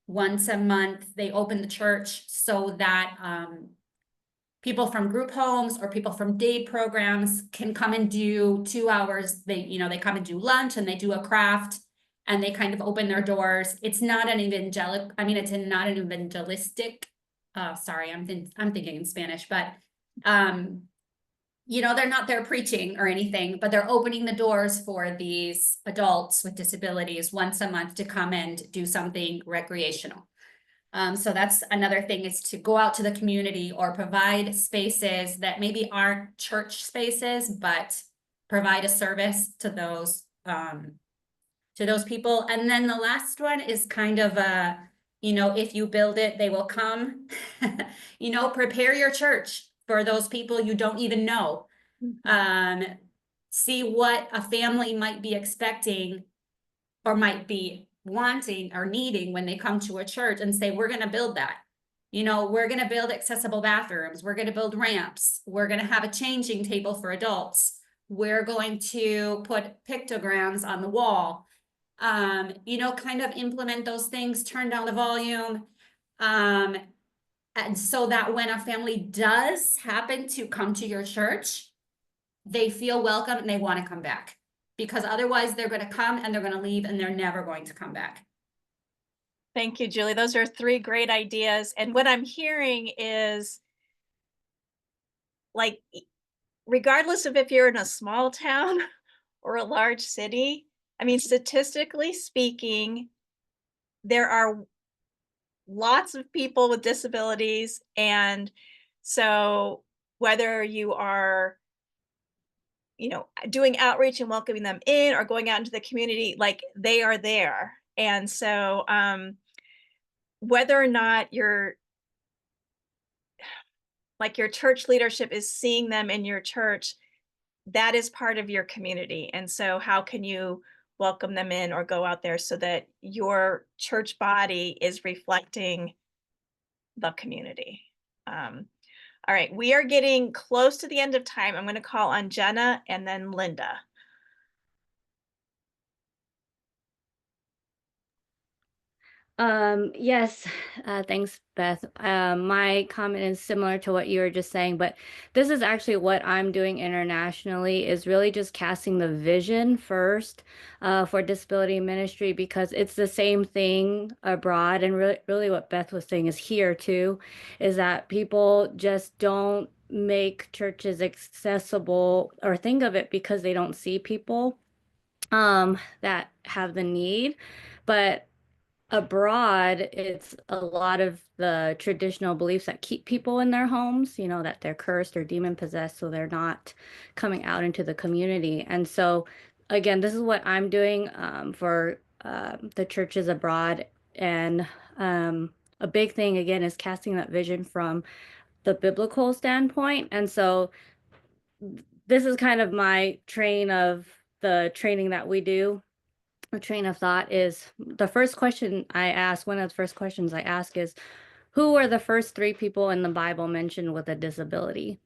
once a month, they open the church so that people from group homes or people from day programs can come and do 2 hours. They come and do lunch and they do a craft, and they kind of open their doors. It's not an it's not an evangelistic, sorry, I'm thinking in Spanish, but you know, they're not there preaching or anything, but they're opening the doors for these adults with disabilities once a month to come and do something recreational. So that's another thing, is to go out to the community or provide spaces that maybe aren't church spaces, but provide a service to those people. And then the last one is kind of a, you know, if you build it, they will come. You know, prepare your church for those people you don't even know. See what a family might be expecting or might be wanting or needing when they come to a church, and say, we're going to build that. You know, we're going to build accessible bathrooms. We're going to build ramps. We're going to have a changing table for adults. We're going to put pictograms on the wall. You know, kind of implement those things, turn down the volume. And so that when a family does happen to come to your church, they feel welcome and they want to come back. Because otherwise they're going to come and they're going to leave and they're never going to come back. Thank you, Julie. Those are 3 great ideas. And what I'm hearing is, like, regardless of if you're in a small town or a large city, I mean, statistically speaking, there are lots of people with disabilities. And so whether you are, doing outreach and welcoming them in or going out into the community, like, they are there. And so whether or not your church leadership is seeing them in your church, that is part of your community. And so how can you welcome them in or go out there so that your church body is reflecting the community? All right, we are getting close to the end of time. I'm going to call on Jenna and then Linda. Yes, thanks, Beth. My comment is similar to what you were just saying, but this is actually what I'm doing internationally, is really just casting the vision first for disability ministry, because it's the same thing abroad. And really what Beth was saying is here too, is that people just don't make churches accessible or think of it because they don't see people that have the need. But abroad, it's a lot of the traditional beliefs that keep people in their homes, that they're cursed or demon possessed, so they're not coming out into the community. And so, again, this is what I'm doing for the churches abroad. And a big thing, again, is casting that vision from the biblical standpoint. And so, this is kind of my train of the training that we do. The train of thought is the first question I ask, one of the first questions I ask is, who are the first 3 people in the Bible mentioned with a disability?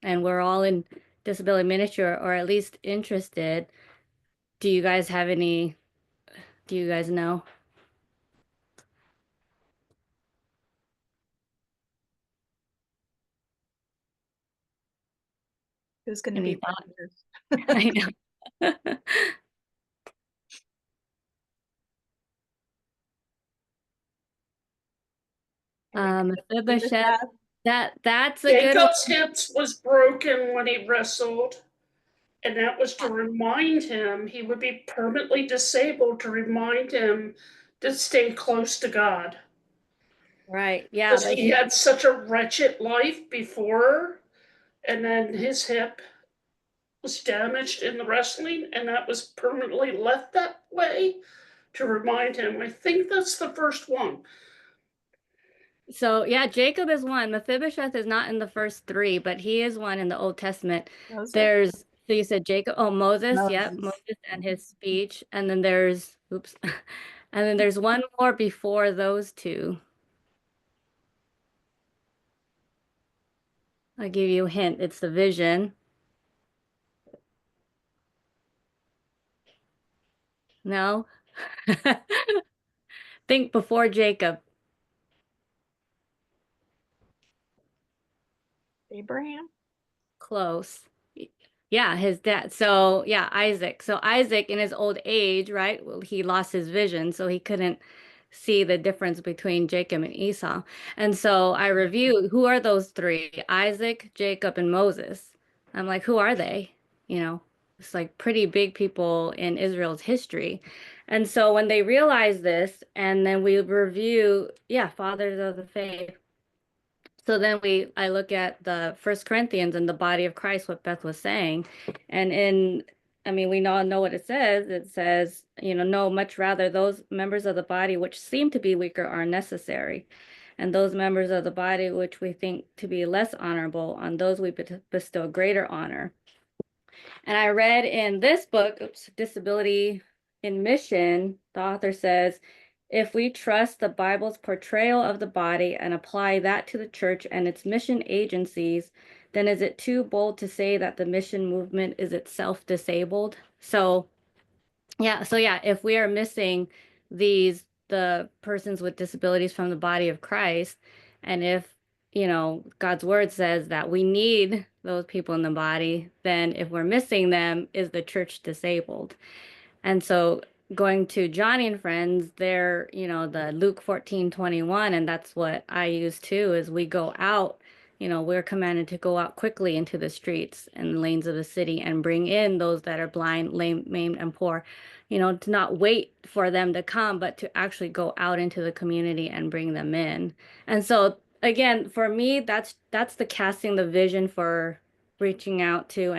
And we're all in disability ministry, or at least interested. Do you guys know? Who's going to Any be thoughts? I know. Mephibosheth, that's a good one. Jacob's hips was broken when he wrestled, and that was to remind him he would be permanently disabled, to remind him to stay close to God. Right. Yeah. Because he had such a wretched life before, and then his hip was damaged in the wrestling, and that was permanently left that way to remind him. I think that's the first one. So yeah, Jacob is one. Mephibosheth is not in the first 3, but he is one in the Old Testament. So you said Jacob, Moses, yep, Moses and his speech. And then there's, and then there's one more before those 2. I'll give you a hint. It's the vision. No? Think before Jacob. Abraham? Close. Yeah, his dad. So yeah, Isaac. So Isaac in his old age, right? Well, he lost his vision, so he couldn't see the difference between Jacob and Esau. And so I reviewed, who are those 3? Isaac, Jacob, and Moses. I'm like, who are they? It's like pretty big people in Israel's history. And so when they realize this, and then we review, fathers of the faith. So then I look at the First Corinthians and the body of Christ, what Beth was saying. And we all know what it says. It says, no, much rather those members of the body which seem to be weaker are necessary. And those members of the body which we think to be less honorable, on those we bestow greater honor. And I read in this book, Disability in Mission, the author says, if we trust the Bible's portrayal of the body and apply that to the church and its mission agencies, then is it too bold to say that the mission movement is itself disabled? So if we are missing the persons with disabilities from the body of Christ, and if God's word says that we need those people in the body, then if we're missing them, is the church disabled? And so going to Johnny and Friends, they're, the Luke 14:21, and that's what I use too, is we go out, we're commanded to go out quickly into the streets and lanes of the city and bring in those that are blind, lame, maimed, and poor, to not wait for them to come, but to actually go out into the community and bring them in. And so again, for me, that's the casting the vision for reaching out to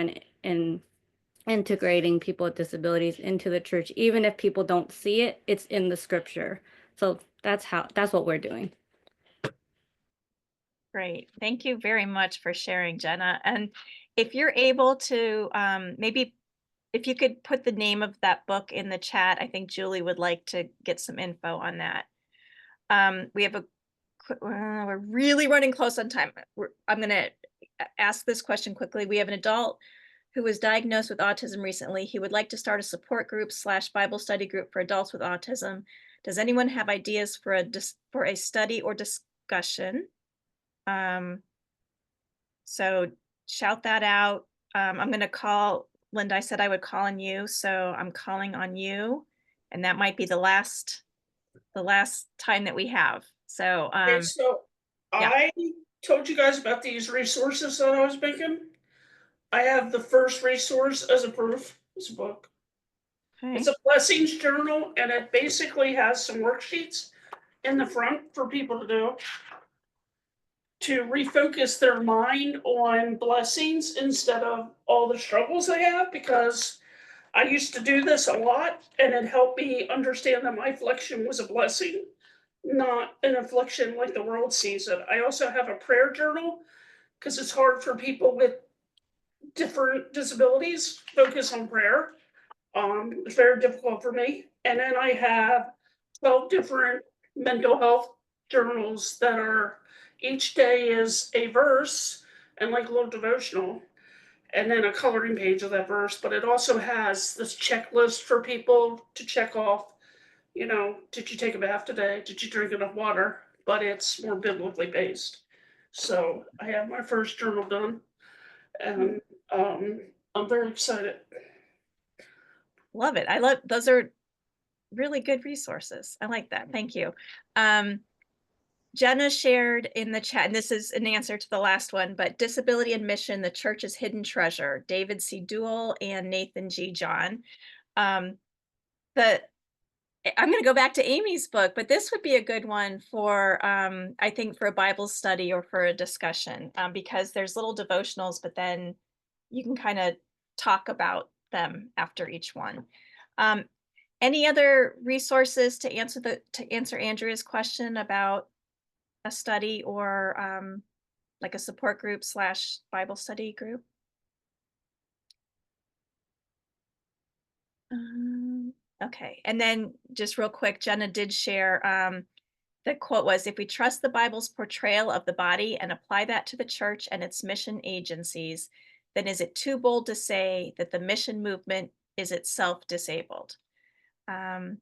and integrating people with disabilities into the church. Even if people don't see it, it's in the scripture. So that's what we're doing. Great. Thank you very much for sharing, Jenna. And if you're able to, maybe if you could put the name of that book in the chat, I think Julie would like to get some info on that. We have we're really running close on time. I'm going to ask this question quickly. We have an adult who was diagnosed with autism recently. He would like to start a support group / Bible study group for adults with autism. Does anyone have ideas for a study or discussion? So shout that out. I'm going to call Linda. I said I would call on you, so I'm calling on you, and that might be the last time that we have. So, Okay, so yeah. I told you guys about these resources that I was making. I have the first resource as a proof. It's a book. Okay. It's a blessings journal, and it basically has some worksheets in the front for people to do to refocus their mind on blessings instead of all the struggles they have, because I used to do this a lot and it helped me understand that my affliction was a blessing, not an affliction like the world sees it. I also have a prayer journal because it's hard for people with different disabilities focus on prayer. It's very difficult for me. And then I have 12 different mental health journals that are, each day is a verse and like a little devotional, and then a coloring page of that verse. But it also has this checklist for people to check off, did you take a bath today? Did you drink enough water? But it's more biblically based. So I have my first journal done, and I'm very excited. Love it. Those are really good resources. I like that. Thank you. Jenna shared in the chat, and this is an answer to the last one, but Disability and Mission, the Church's Hidden Treasure, David C. Duell and Nathan G. John. I'm going to go back to Amy's book, but this would be a good one for, I think, for a Bible study or for a discussion, because there's little devotionals, but then you can kind of talk about them after each one. Any other resources to answer Andrea's question about a study or like a support group / Bible study group? Okay, and then just real quick, Jenna did share, the quote was, if we trust the Bible's portrayal of the body and apply that to the church and its mission agencies, then is it too bold to say that the mission movement is itself disabled? All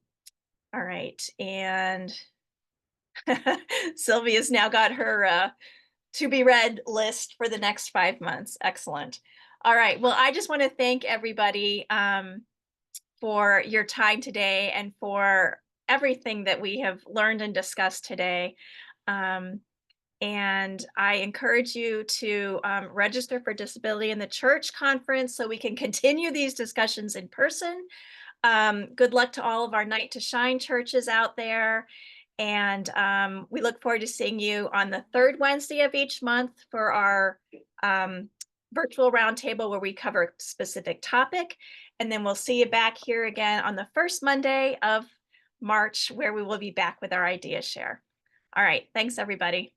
right, and Sylvia's now got her to be read list for the next 5 months. Excellent. All right, well, I just want to thank everybody for your time today and for everything that we have learned and discussed today. And I encourage you to register for Disability in the Church conference so we can continue these discussions in person. Good luck to all of our Night to Shine churches out there. And we look forward to seeing you on the third Wednesday of each month for our virtual roundtable where we cover a specific topic. And then we'll see you back here again on the first Monday of March, where we will be back with our idea share. All right. Thanks, everybody.